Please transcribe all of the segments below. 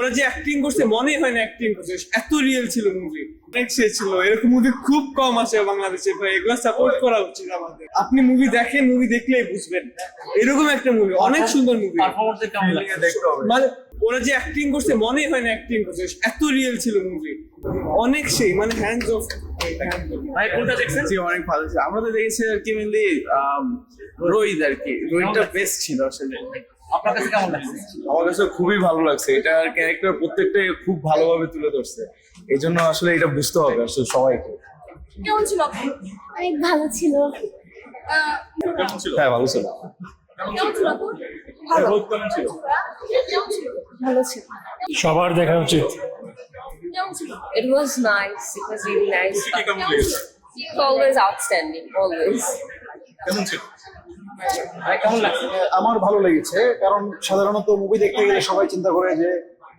ওরা যে অ্যাক্টিং করছে মনে হয় না অ্যাক্টিং করছে, এত রিয়েল ছিল মুভি, অনেক সে ছিল। এরকম মুভি খুব কম আছে বাংলাদেশে ভাই, এগুলো সাপোর্ট করা উচিত আমাদের। আপনি মুভি দেখেন, মুভি দেখলেই বুঝবেন এরকম একটা মুভি, অনেক সুন্দর মুভি। মানে ওরা যে অ্যাক্টিং করছে মনে হয় না অ্যাক্টিং করছে, এত রিয়েল ছিল মুভি, অনেক সেই মানে হ্যান্ডস অফ। ভাই কোনটা দেখছেন? জি অনেক ভালো ছিল। আমরা তো দেখেছি আর কি মেনলি রোহিত আর কি, রোহিতটা বেস্ট ছিল আসলে। আপনার কাছে কেমন লাগছে? আমার কাছে খুবই ভালো লাগছে, এটার ক্যারেক্টার প্রত্যেকটাই খুব ভালোভাবে তুলে ধরছে, এই জন্য আসলে এটা বুঝতে হবে আসলে সবাইকে। কেমন ছিল আপু? অনেক ভালো ছিল। হ্যাঁ ভালো ছিল। কেমন ছিল আপু? ভালো কেমন ছিল? ভালো ছিল। সবার দেখা উচিত। কেমন ছিল? It was nice. It was really nice. It's always outstanding. Always. ভাই কেমন লাগছে? আমার ভালো লেগেছে, কারণ সাধারণত মুভি দেখতে গেলে সবাই চিন্তা করে যে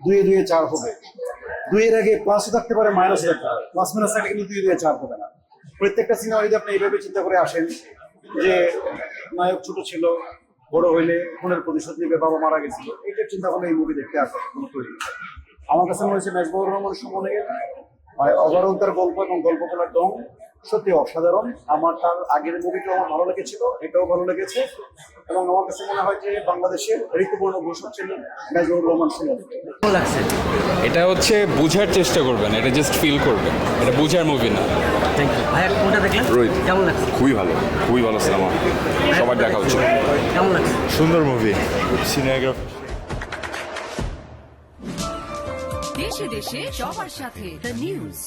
2-2 4 হবে, 2-এর আগে প্লাসও থাকতে পারে, মাইনাসও থাকতে পারে, প্লাস মাইনাস থাকলে কিন্তু 2-2 4 হবে না। প্রত্যেকটা সিনেমা যদি আপনি এইভাবে চিন্তা করে আসেন যে নায়ক ছোট ছিল, বড় হইলে খুনের প্রতিশোধ নিবে, বাবা মারা গেছিল, এইটা চিন্তা করলে এই মুভি দেখতে আসে। আমার কাছে মনে হচ্ছে মেজবাহুর রহমান সুমনে ওভারঅল তার গল্প এবং গল্প বলার ঢং সত্যি অসাধারণ। আমার তার আগের মুভিটাও আমার ভালো লেগেছিল, এটাও ভালো লেগেছে, এবং আমার কাছে মনে হয় যে বাংলাদেশের ঋতুপূর্ণ ঘোষক ছিলেন মেজবাহুর রহমান সুমন। কেমন লাগছে? এটা হচ্ছে বুঝার চেষ্টা করবেন, এটা জাস্ট ফিল করবেন, এটা বুঝার মুভি না। Thank you. ভাই কোনটা দেখলেন? রোহিত। কেমন লাগছে? খুবই ভালো সিনেমা, সবার দেখা উচিত। কেমন লাগছে? সুন্দর মুভি, সিনেমাগ্রাফি। দেশে দেশে সবার সাথে দ্য নিউজ।